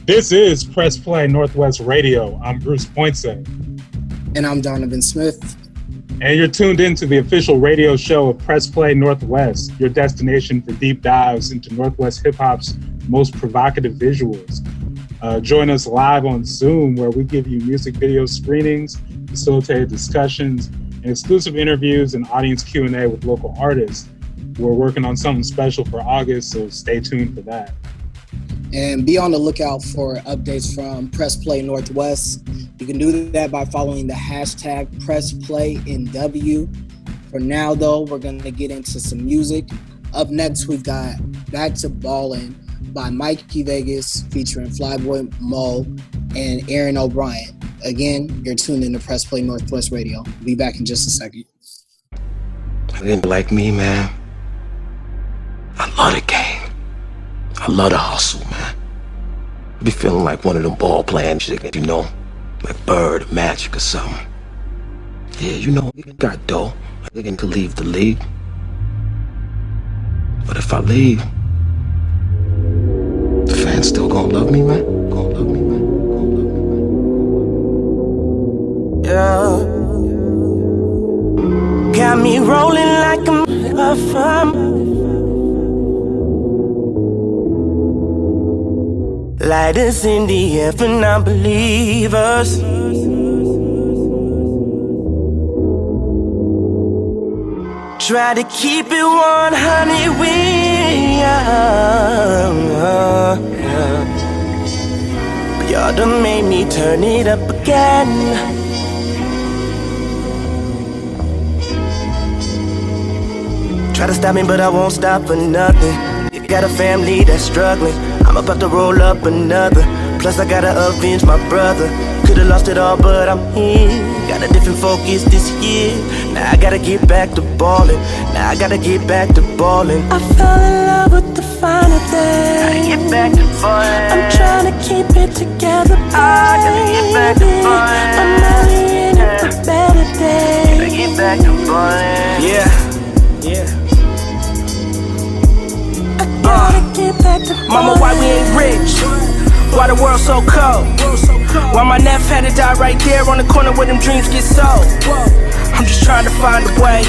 This is Press Play Northwest Radio. I'm Bruce Poinsett. And I'm Donovan Smith. And you're tuned in to the official radio show of Press Play Northwest, your destination for deep dives into Northwest hip-hop's most provocative visuals. Join us live on Zoom, where we give you music video screenings, facilitated discussions, and exclusive interviews and audience Q&A with local artists. We're working on something special for August, so stay tuned for that. And be on the lookout for updates from Press Play Northwest. You can do that by following the hashtag PressPlayNW. For now, though, we're going to get into some music. Up next, we've got Back to Ballin' by Mikey Vegas featuring Flyboy Mo and Aaron O'Brien. Again, you're tuned in to Press Play Northwest Radio. Be back in just a second. I didn't like me, man. I love the game. I love the hustle, man. I be feeling like one of them ball playing shit, you know, like Bird, Magic or something. Yeah, you know, I got dough. I can leave the league. But if I leave, the fans still gonna love me, man. Gonna love me, man. Gonna love me, man. Yeah. Got me rolling like a farm. Lighters in the air for non-believers. Try to keep it 100 with ya. But y'all done made me turn it up again. Try to stop me, but I won't stop for nothing. Got a family that's struggling. I'm about to roll up another. Plus I gotta avenge my brother. Could've lost it all, but I'm here. Got a different focus this year. Now I gotta get back to ballin'. Now I gotta get back to ballin'. I fell in love with the finer things. Gotta get back to ballin'. I'm trying to keep it together, baby. I gotta get back to ballin'. I'm only in it for better days. Gotta get back to ballin'. Yeah. Mama, why we ain't rich? Why the world so cold? Why my nephew had to die right there on the corner where them dreams get sold? I'm just trying to find a way.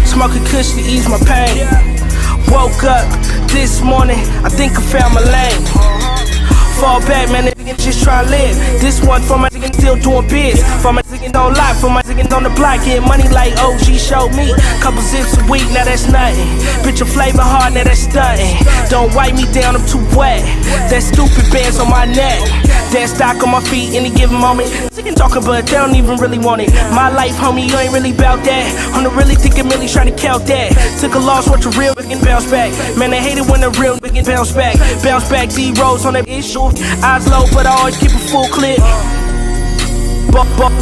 Smoking kush to ease my pain. Woke up this morning, I think I found my lane. Fall back, man, nigga just try to live. This one for my nigga still doing biz. For my nigga on live, for my nigga on the block. Getting money like OG showed me. Couple zips a week, now that's nothing. Bitch, your flavor hard, now that's stunting. Don't wipe me down, I'm too wet. That stupid bands on my neck. That stock on my feet any given moment. Nigga talking, but they don't even really want it. My life, homie, you ain't really about that. I'm not really thinking, really trying to count that. Took a loss, watch a real nigga bounce back. Man, they hate it when a real nigga bounce back. Bounce back, D-Rose on that issue. Eyes low, but I always keep a full clip.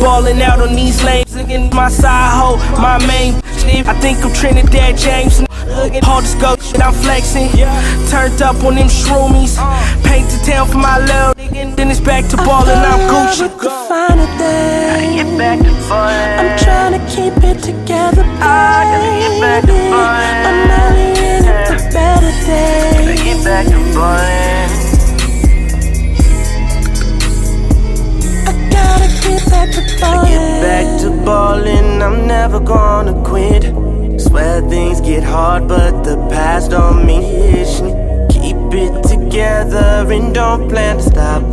Ballin' out on these lanes, in my side hoe, my main. I think I'm Trinidad James. Hold the scope, shit, I'm flexing. Turned up on them shroomies. Paint the town for my little nigga. Then it's back to ballin', I'm Gucci. With the finer things. Get back to ballin'. I'm trying to keep it together, baby. I gotta get back to ballin'. I'm only in it for better days. Gotta get back to ballin'. Get back to ballin', I'm never gonna quit. Swear things get hard, but the past don't mean shit. Keep it together and don't plan to stop.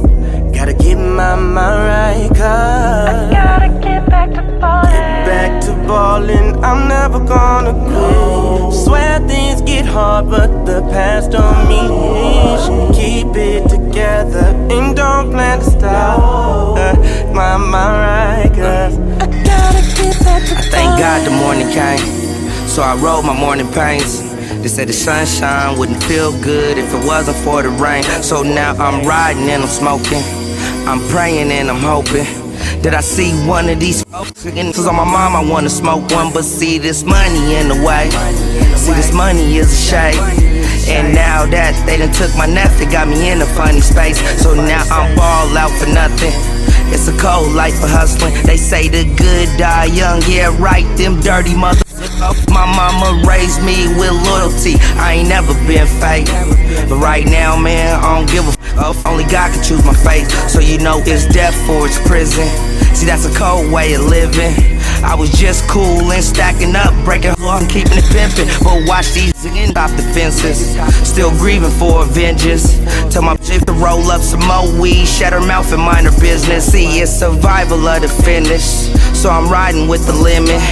Gotta get my mind right, cause I gotta get back to ballin'. Get back to ballin', I'm never gonna quit. Swear things get hard, but the past don't mean shit. Keep it together and don't plan to stop. My mind right, cause I gotta get back to ballin'. I thank God the morning came, so I rolled my morning pains. They said the sunshine wouldn't feel good if it wasn't for the rain. So now I'm riding and I'm smoking. I'm praying and I'm hoping that I see one of these folks. Cause on my mom I wanna smoke one, but see this money in the way. See this money is a shame. And now that they done took my nephew, got me in a funny space. So now I'm ball out for nothing. It's a cold life for hustling. They say the good die young, yeah right, them dirty motherfuckers. My mama raised me with loyalty. I ain't never been fake. But right now, man, I don't give a f. Only God can choose my fate. So you know it's death or it's prison. See, that's a cold way of living. I was just cool and stacking up, breaking and keeping it pimping. But watch these again off the fences. Still grieving for vengeance. Tell my chick to roll up some more weed, shut her mouth and mind her business. See, it's survival of the fittest. So I'm riding with the limit.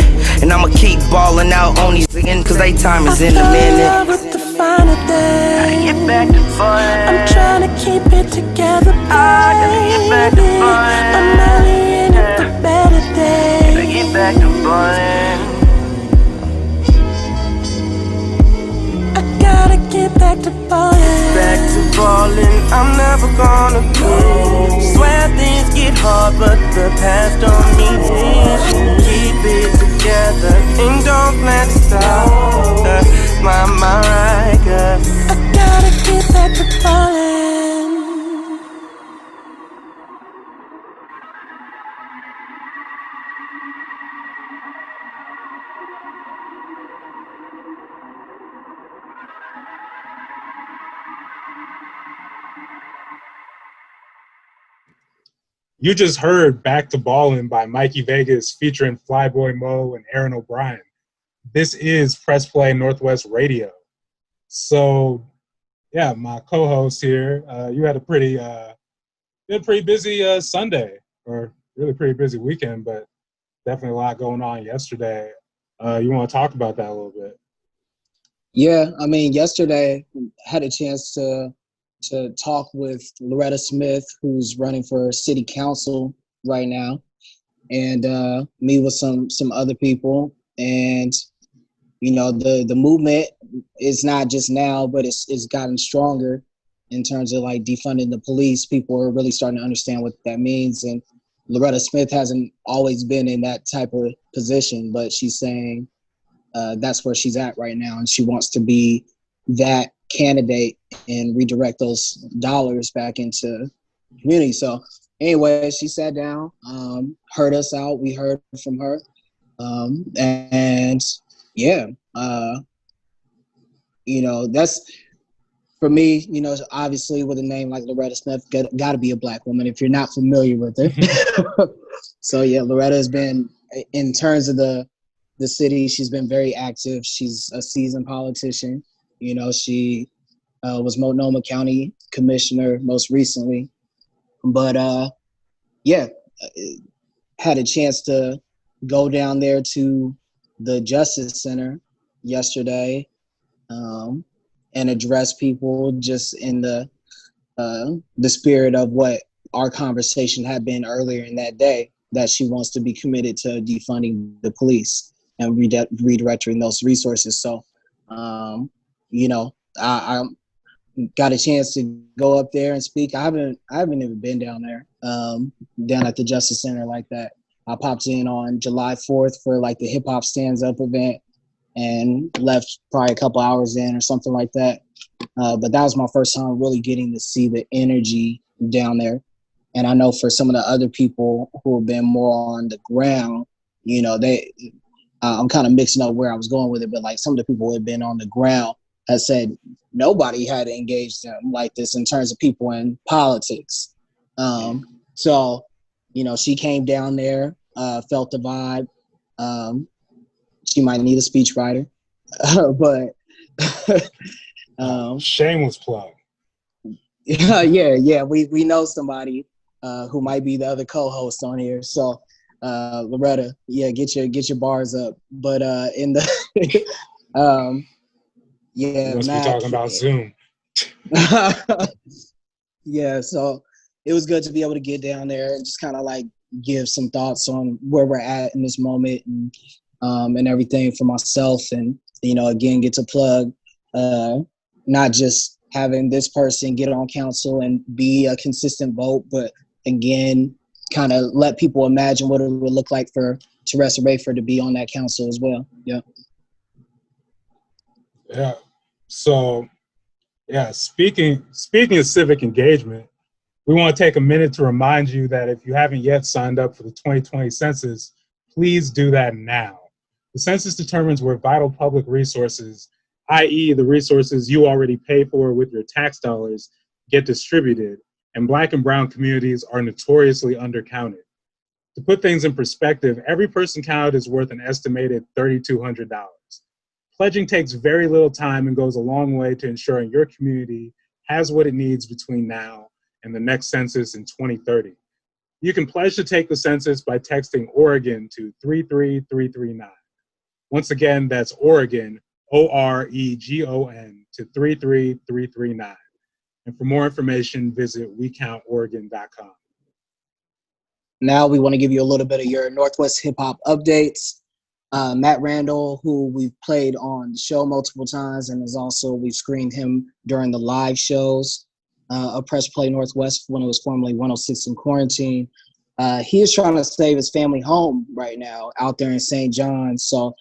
And I'ma keep balling out on these again, cause they time is in a minute. I with the finer days. Get back to fun. I'm trying to keep it together, baby. I gotta get back to fun. I'm only in it for better days. Get back to fun. I gotta get back to ballin'. Back to ballin', I'm never gonna quit. Swear things get hard, but the past don't mean shit. Keep it together and don't plan to stop. My right, girl. I gotta get back to ballin'. You just heard Back to Ballin' by Mikey Vegas featuring Flyboy Mo and Aaron O'Brien. This is Press Play Northwest Radio. So, yeah, my co-host here, you had a pretty busy Sunday, or really pretty busy weekend, but definitely a lot going on yesterday. You want to talk about that a little bit? Yeah, I mean, yesterday I had a chance to talk with Loreta Smith, who's running for city council right now, and meet with some other people. And you know, the movement is not just now, but it's gotten stronger in terms of like defunding the police. People are really starting to understand what that means. And Loreta Smith hasn't always been in that type of position, but she's saying that's where she's at right now, and she wants to be that candidate and redirect those dollars back into the community. So anyway, she sat down, heard us out. We heard from her. And yeah, you know, that's for me, you know, obviously with a name like Loreta Smith, got to be a Black woman if you're not familiar with her. So yeah, Loreta has been, in terms of the city, she's been very active. She's a seasoned politician. You know, she was Multnomah County Commissioner most recently. But yeah, had a chance to go down there to the Justice Center yesterday and address people just in the spirit of what our conversation had been earlier in that day, that she wants to be committed to defunding the police and redirecting those resources. So, you know, I got a chance to go up there and speak. I haven't even been down there, down at the Justice Center like that. I popped in on July 4th for like the hip hop stands up event and left probably a couple hours in or something like that. But that was my first time really getting to see the energy down there. And I know for some of the other people who have been more on the ground, you know, I'm kind of mixing up where I was going with it, but like some of the people who have been on the ground has said nobody had engaged them like this in terms of people in politics. So, you know, she came down there, felt the vibe. She might need a speechwriter, but shameless plug. Yeah. We know somebody who might be the other co-host on here. So, Loreta, yeah, get your bars up. But in the yeah, we're talking about Zoom. Yeah, so it was good to be able to get down there and just kind of like give some thoughts on where we're at in this moment and everything for myself, and you know, again, get to plug not just having this person get on council and be a consistent vote, but again, kind of let people imagine what it would look like for Teresa Rayford to be on that council as well. Yeah. Yeah. So, yeah, speaking of civic engagement, we want to take a minute to remind you that if you haven't yet signed up for the 2020 census, please do that now. The census determines where vital public resources, i.e. the resources you already pay for with your tax dollars, get distributed, and Black and brown communities are notoriously undercounted. To put things in perspective, every person counted is worth an estimated $3,200. Pledging takes very little time and goes a long way to ensuring your community has what it needs between now and the next census in 2030. You can pledge to take the census by texting Oregon to 33339. Once again, that's Oregon, OREGON, to 33339. And for more information, visit WeCountOregon.com. Now we want to give you a little bit of your Northwest hip hop updates. Matt Randall, who we've played on the show multiple times, and we've screened him during the live shows of Press Play Northwest when it was formerly 106 in Quarantine. He is trying to save his family home right now out there in St. John's. So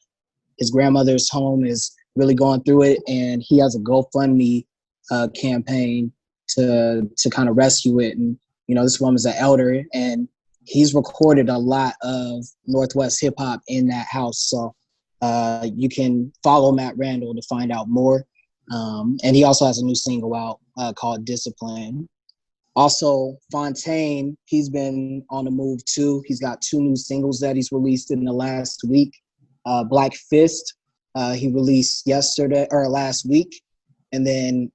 his grandmother's home is really going through it, and he has a GoFundMe campaign to kind of rescue it. And, you know, this woman's an elder, and he's recorded a lot of Northwest hip hop in that house. So you can follow Matt Randall to find out more. And he also has a new single out called Discipline. Also, Fontaine, he's been on the move too. He's got 2 new singles that he's released in the last week. Black Fist, he released last week. And then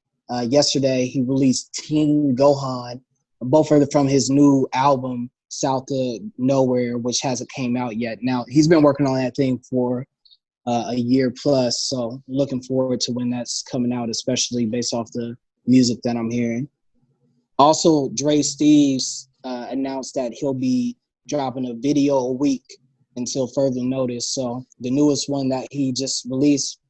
yesterday he released Teen Gohan. Both are from his new album, South of Nowhere, which hasn't came out yet. Now, he's been working on that thing for a year plus, so looking forward to when that's coming out, especially based off the music that I'm hearing. Also, Dre Steves announced that he'll be dropping a video a week until further notice. So the newest one that he just released,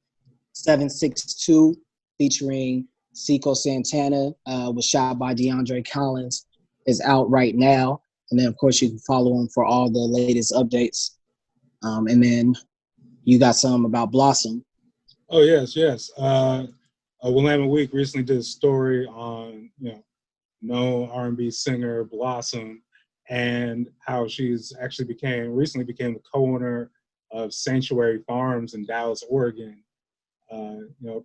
762, featuring Seco Santana, was shot by DeAndre Collins, is out right now. And then, of course, you can follow him for all the latest updates. And then you got some about Blossom. Oh, yes. Willamette Week recently did a story on, known R&B singer Blossom, and how she's actually recently became the co-owner of Sanctuary Farms in Dallas, Oregon.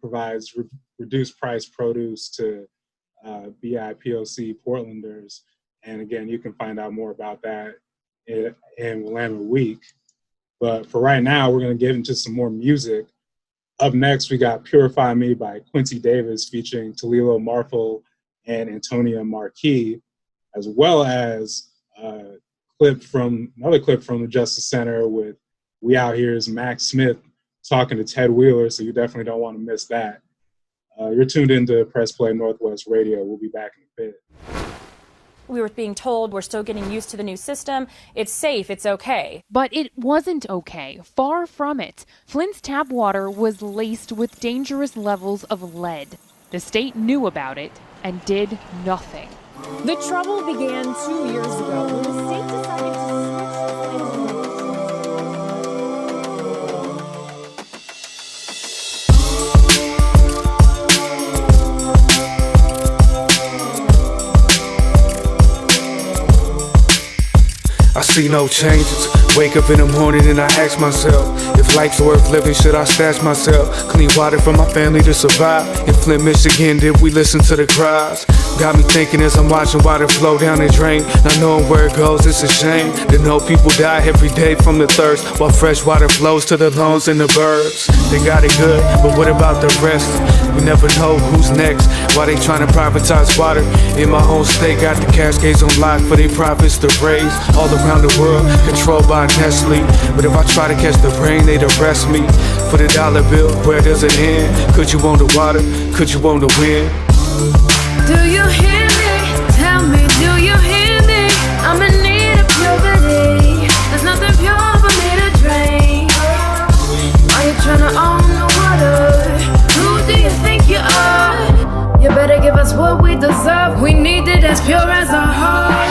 Provides reduced price produce to BIPOC Portlanders. And again, you can find out more about that in Willamette Week. But for right now, we're going to get into some more music. Up next, we got Purify Me by Quincy Davis featuring Talilo Marfel and Antonia Marquis, as well as another clip from the Justice Center with We Out Here's Max Smith talking to Ted Wheeler, so you definitely don't want to miss that. You're tuned into Press Play Northwest Radio. We'll be back in a bit. We were being told we're still getting used to the new system. It's safe. It's okay. But it wasn't okay. Far from it. Flint's tap water was laced with dangerous levels of lead. The state knew about it and did nothing. The trouble began 2 years ago when the state decided to switch I see no changes. Wake up in the morning and I ask myself, if life's worth living, should I stash myself? Clean water for my family to survive. In Flint, Michigan, did we listen to the cries? Got me thinking as I'm watching water flow down the drain. Not knowing where it goes, it's a shame to know people die every day from the thirst, while fresh water flows to the lawns and the birds. They got it good, but what about the rest? We never know who's next. Why they trying to privatize water? In my own state, got the Cascades on lock for their profits to raise. All around the world, controlled by Nestle. But if I try to catch the brain, they'd arrest me. For the dollar bill, where does it end? Could you own the water? Could you own the wind? Do you hear me? Tell me, do you hear me? I'm in need of purity. There's nothing pure for me to drink. Are you trying to own the water? Who do you think you are? You better give us what we deserve. We need it as pure as our heart.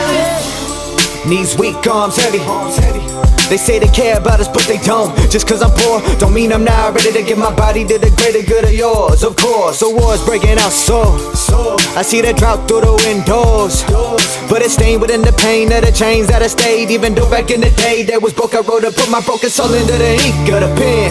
Knees weak, arms heavy. They say they care about us, but they don't. Just cause I'm poor, don't mean I'm not ready to give my body to the greater good of yours. Of course, the war's breaking out so I see the drought through the windows, but a stain within the pain of the chains that I stayed. Even though back in the day that was broke, I wrote and put my broken soul into the ink of the pen.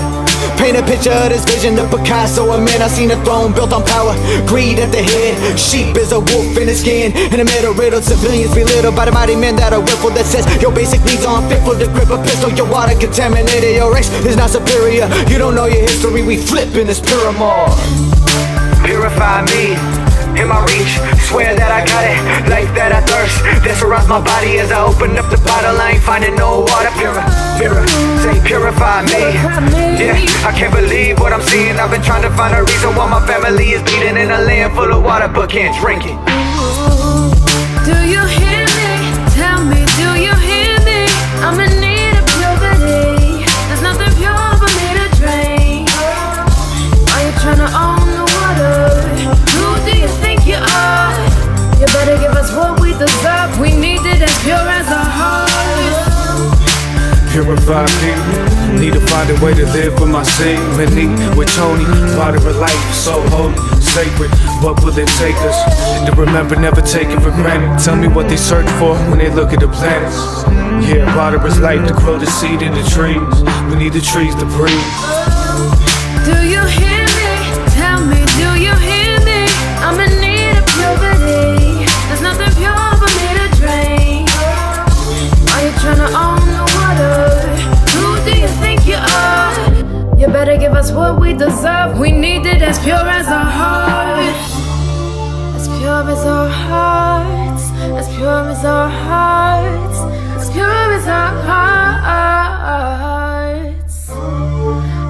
Paint a picture of this vision of Picasso, a man I seen a throne built on power, greed at the head. Sheep is a wolf in his skin. In the middle, riddled civilians belittled by the mighty men that are willful. That says your basic needs are unfitful to grip a pistol. Your water contaminated, your race is not superior. You don't know your history, we flip in this pyramid. Purify me, in my reach, swear that I got it, life that I thirst, that surrounds my body as I open up the bottle, I ain't finding no water. Say purify me, yeah, I can't believe what I'm seeing, I've been trying to find a reason why my family is bleeding in a land full of water but can't drink it. Do you hear me? Tell me, do you hear me? I'm in need of purity, there's nothing pure for me to drink. Are you trying to own the water? Who do you think you are? You better give us what we deserve. We need it as pure as our heart. Purify me, need to find a way to live with my seemingly. With Tony, water of life, so holy, sacred. What will it take us to remember, never take it for granted? Tell me what they search for when they look at the planets. Yeah, water is life to grow the seed in the trees. We need the trees to breathe. Do you hear me? Tell me, do you hear me? I'm in need of purity, there's nothing pure for me to drink. Are you trying to own the water? Who do you think you are? You better give us what we deserve. We need it as pure as our hearts. As pure as our hearts. As pure as our hearts. As pure as our hearts.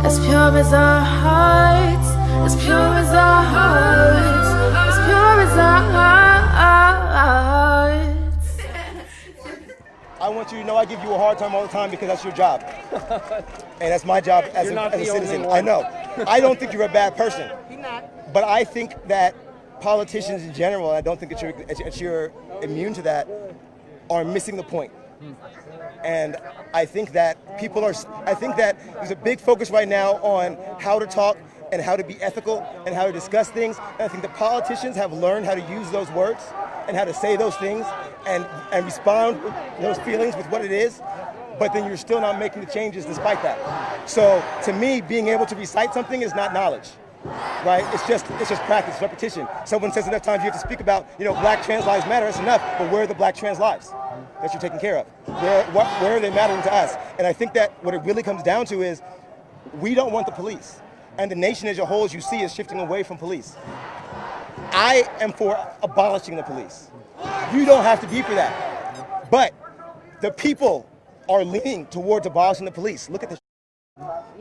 As pure as our hearts. As pure as our hearts. As pure as our hearts. I want you to know I give you a hard time all the time because that's your job. And that's my job as a citizen. I know. I don't think you're a bad person. But I think that politicians in general, I don't think that you're immune to that, are missing the point. And I think that I think that there's a big focus right now on how to talk and how to be ethical and how to discuss things. And I think the politicians have learned how to use those words and how to say those things and respond with those feelings with what it is, but then you're still not making the changes despite that. So to me, being able to recite something is not knowledge, right? It's just practice, repetition. Someone says enough times you have to speak about, black trans lives matter, that's enough, but where are the black trans lives that you're taking care of? Where are they mattering to us? And I think that what it really comes down to is we don't want the police. And the nation as a whole, as you see, is shifting away from police. I am for abolishing the police. You don't have to be for that. But the people are leaning towards abolishing the police. Look at this.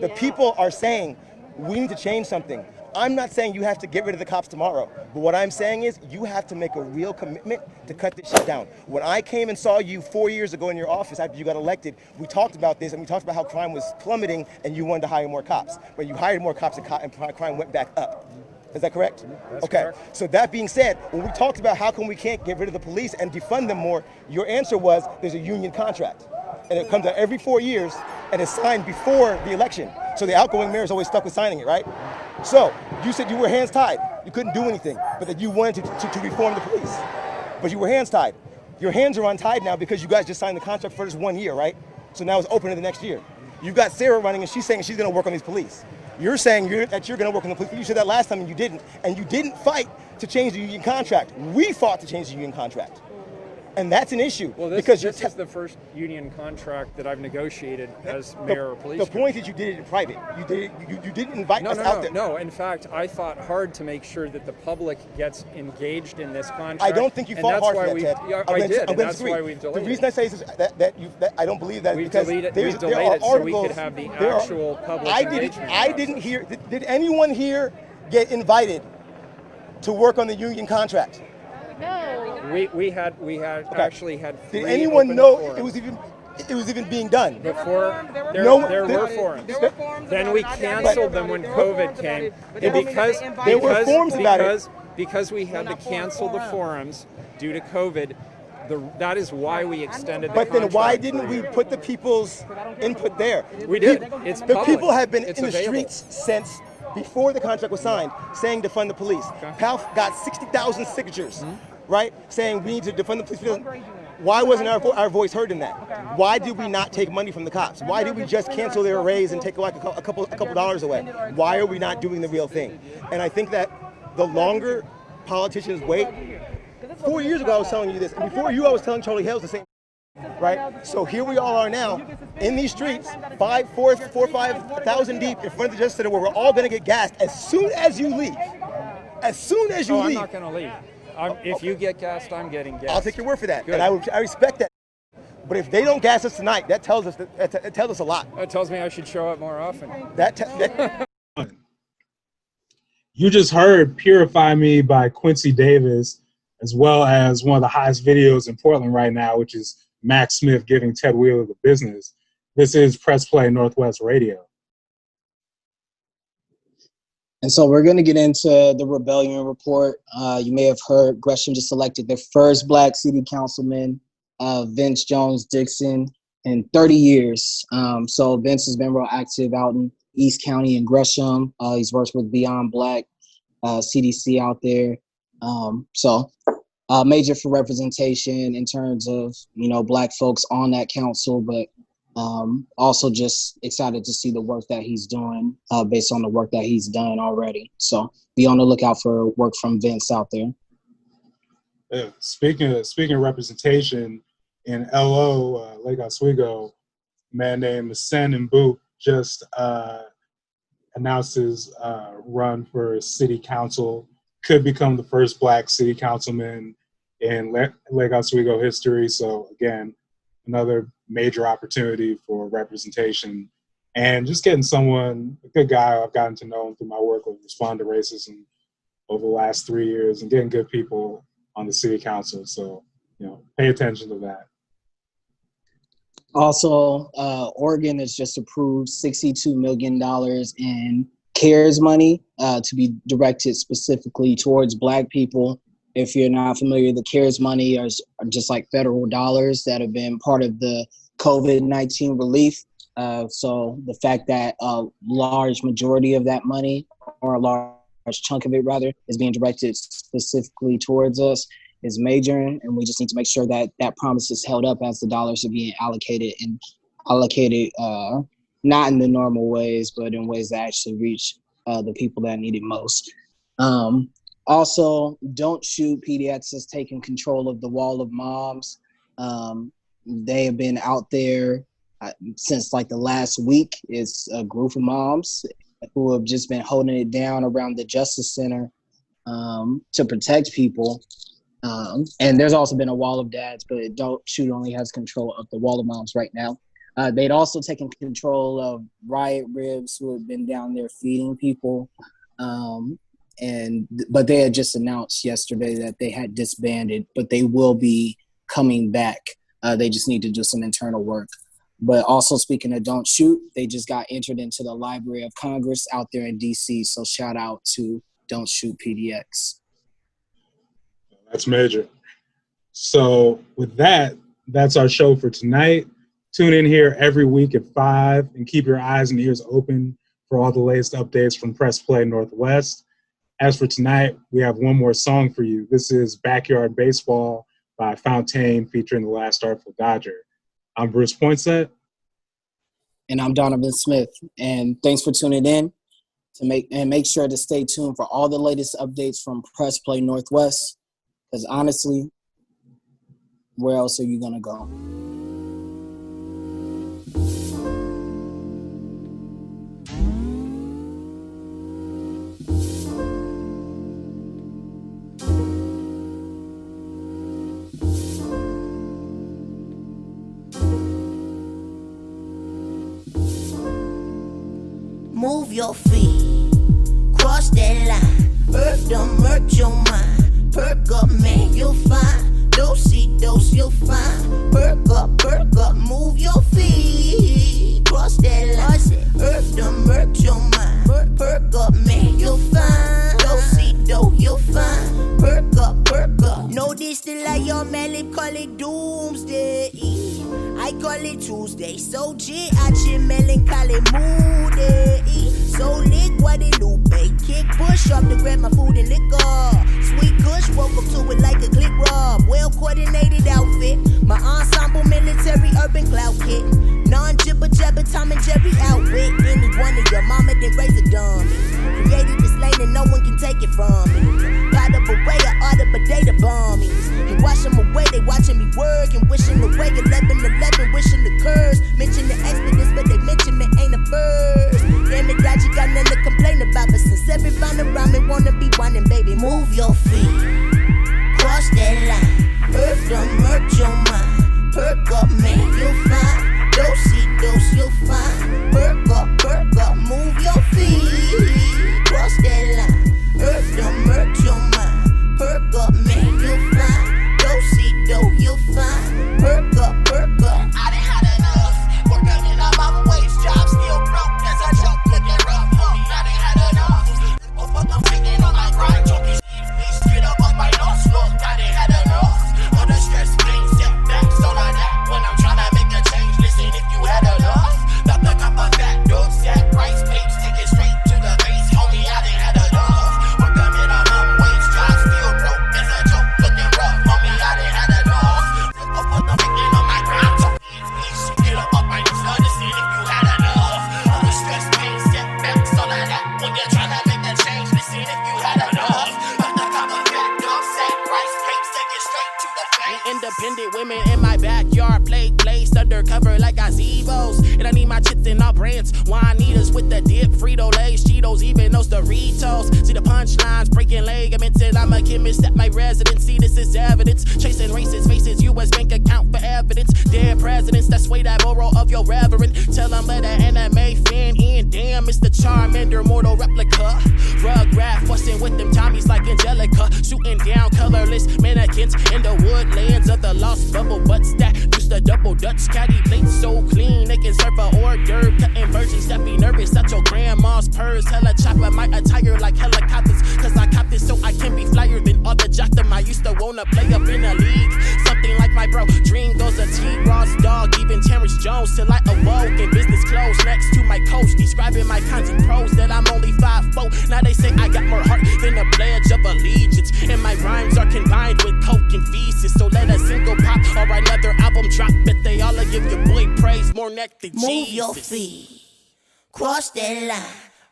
The people are saying, we need to change something. I'm not saying you have to get rid of the cops tomorrow, but what I'm saying is you have to make a real commitment to cut this shit down. When I came and saw you 4 years ago in your office after you got elected, we talked about this and we talked about how crime was plummeting and you wanted to hire more cops. But you hired more cops and crime went back up. Is that correct? That's okay. Correct. So that being said, when we talked about how come we can't get rid of the police and defund them more, your answer was there's a union contract. And it comes out every 4 years and it's signed before the election. So the outgoing mayor is always stuck with signing it, right? So you said you were hands tied. You couldn't do anything, but that you wanted to reform the police. But you were hands tied. Your hands are untied now because you guys just signed the contract for this 1 year, right? So now it's open to the next year. You've got Sarah running and she's saying she's gonna work on these police. You're saying that you're gonna work on the police, but you said that last time and you didn't. And you didn't fight to change the union contract. We fought to change the union contract. And that's an issue. Well, this is the first union contract that I've negotiated as mayor or police. The point is you did it in private. You didn't invite us out there. No, in fact, I fought hard to make sure that the public gets engaged in this contract. I don't think you fought hard for that, Ted. I did, and that's why we've delayed it. The reason I say this is that I don't believe that we've because delayed there it are so we articles. could have the actual public engagement. I didn't hear. Did anyone here get invited to work on the union contract? No. We had actually had. Did anyone know it was even being done? Before there were forums. Then we canceled them when COVID came, and because we had to cancel the forums due to COVID. That is why we extended the contract. But then why didn't we put the people's input there? We did. It's public. The people have been It's in the available. streets since before the contract was signed, saying defund the police. Okay. PALF got 60,000 signatures right? Saying we need to defund the police. Why wasn't our voice heard in that? Why did we not take money from the cops? Why did we just cancel their raise and take like a couple dollars away? Why are we not doing the real thing? And I think that the longer politicians wait, 4 years ago I was telling you this, and before you I was telling Charlie Hales the same, right? So here we all are now in these streets, 5,000 deep in front of the Justice Center, where we're all going to get gassed as soon as you leave. As soon as you leave. I'm not going to leave. If you get gassed, I'm getting gassed. I'll take your word for that, Good. and I respect that. But if they don't gas us tonight, that tells us it tells us a lot. That tells me I should show up more often. You just heard "Purify Me" by Quincy Davis, as well as one of the hottest videos in Portland right now, which is Max Smith giving Ted Wheeler the business. This is Press Play Northwest Radio. And so we're going to get into the rebellion report. You may have heard Gresham just elected the first Black city councilman, Vince Jones Dixon, in 30 years. So Vince has been real active out in East County and Gresham. He's worked with Beyond Black, CDC out there. So major for representation in terms of, Black folks on that council, but also just excited to see the work that he's doing based on the work that he's done already. So be on the lookout for work from Vince out there. Yeah, speaking of representation in LO, Lake Oswego, a man named Sen Mbouk just announced his run for city council. Could become the first Black city councilman in Lake Oswego history. So again, another major opportunity for representation and just getting someone, a good guy I've gotten to know through my work with Respond to Racism over the last 3 years, and getting good people on the city council. So, pay attention to that. Also, Oregon has just approved $62 million in CARES money to be directed specifically towards Black people. If you're not familiar, the CARES money are just like federal dollars that have been part of the COVID-19 relief. So the fact that a large majority of that money, or a large chunk of it rather, is being directed specifically towards us is major. And we just need to make sure that that promise is held up as the dollars are being allocated not in the normal ways, but in ways that actually reach the people that need it most. Also, Don't Shoot PDX has taken control of the Wall of Moms. They have been out there since like the last week. It's a group of moms who have just been holding it down around the Justice Center to protect people. And there's also been a Wall of Dads, but Don't Shoot only has control of the Wall of Moms right now. They'd also taken control of Riot Ribs, who have been down there feeding people. But they had just announced yesterday that they had disbanded, but they will be coming back. They just need to do some internal work. But also, speaking of Don't Shoot, they just got entered into the Library of Congress out there in DC. So shout out to Don't Shoot PDX. That's major. So with that, that's our show for tonight. Tune in here every week at 5 and keep your eyes and ears open for all the latest updates from Press Play Northwest. As for tonight, we have one more song for you. This is Backyard Baseball by Fontaine featuring The Last Artful Dodger. I'm Bruce Poinsett. And I'm Donovan Smith. And thanks for tuning in. Make sure to stay tuned for all the latest updates from Press Play Northwest. Because honestly, where else are you going to go? Move your feet, cross that line. Earth done murk your mind. Perk up, man, you'll find. Dose, you'll find. Perk up, move your feet. Cross that line. Earth done murk your mind. Perk up, man, you'll find. Dose, you'll find. Perk up. No, this still like your man, they call it doomsday. I call it Tuesday. So G, I chill melancholy moody. so lit, Guadalupe. Kick push up to grab my food and liquor. Sweet kush, woke up to it like a click rub. Well coordinated outfit. My ensemble military urban clout kit. Non-jibber jabber Tom and Jerry outwit. Any one of your mama then raise a dummy. Created this lane and no one can take it from me. Pot up away, I order but data bombies. And wash them away, they watching me work. And wishing away 11-11, wishing the curse. Mention the expedients, but they mention me ain't a first. Damn it, Dodgy got nothing to complain about. But since every round around me wanna be whining, baby, move your feet. Cross that line. Earth done murk your mind. Perk up, man, you'll find. Dose, you'll find. Perk up, move your feet. Cross that line. Earth done murk your mind. Perk up, man, you'll find. Dose, you'll find. Perk up. I done had enough. Working in a mama wage job, still broke as a joke. Looking rough, homie, I done had enough. I'm taking on my grind, talking shit. Get up on my lost look, I done had enough. All the stress, pain, setbacks, all of that. When I'm trying to make a change, listen if you had enough. Not the cup of fat, dog, sad price, papes, take it straight to the base, homie, I done had enough. Working in a mama wage job, still broke as a joke. Looking rough, homie, I done had enough. I'm taking on my grind, talking shit. Get up on my lost, listen if you had enough. All the stress, pain, setbacks, all of that. When you're trying to make a change, listen if you had enough. Not the cup of fat, dog, sad price, papes, take it straight to the face. Independent women in my backyard, placed undercover like gazebos. And I need my chips in all brands. Juanitas with the dip, Frito Lays, Cheetos, even those Doritos. See the punchlines, breaking ligaments, and I'm a chemist at my residency. This is evidence. Chasing racist faces, U.S. bank account for evidence. Dead presidents that sway that moral of your reverend. Tell them let an anime fan in. Damn, it's the Charmander, mortal replica. Rugrat fussing with them Tommies like Angelica. Shooting down colorless mannequins in the woodlands of the lost bubble butts that used to double Dutch. Caddy plates so clean they can serve a hors d'oeuvre. Cutting virgins that be nervous at your grandma's purse. Hella chopper my attire like helicopters. Cause I copped it so I can be flyer than all the jocks. I used to wanna play up in a league. Something like my bro. Dream goes a T-Ross dog. Even Terrence Jones till I awoke in business clothes next to my coach. Describing my kinds of pros that I'm only 5'4". Now they say I got more heart than a pledge of allegiance. And my rhymes are combined with coke and feces. So let a single pop or another album drop. Bet they all give your boy praise more neck than Jesus. Move your feet. Cross that line.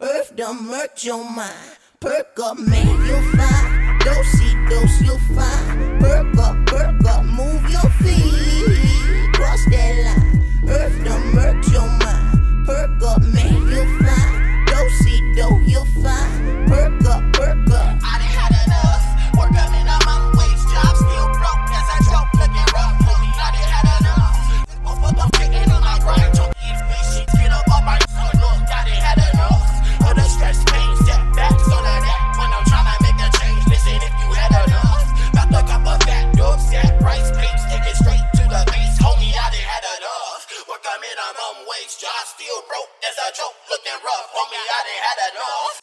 Earth done murked your mind. Perk up, man, you'll find. Dose, you'll find. Perk up, move your feet. Cross that line. Earth done murked your mind. Perk up, man, you'll find. Dose, you'll find. Perk up. I done had enough. Work up in a mama wage job, still broke as a joke. Looking rough, homie, I done had enough. I'm taking on my grind, talking shit. Get up on my look, I done had enough. All the stress, pain, setbacks, all of that. When I'm trying to make a change, listen if you had enough. Not the cup of fat, dog, sad price, papes, take it straight to the base, homie, I done had enough. Work I'm in a mom wage job, still broke as a joke. Looking rough, homie, I done had enough.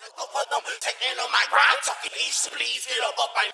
I'm taking on my grind, talking please get up my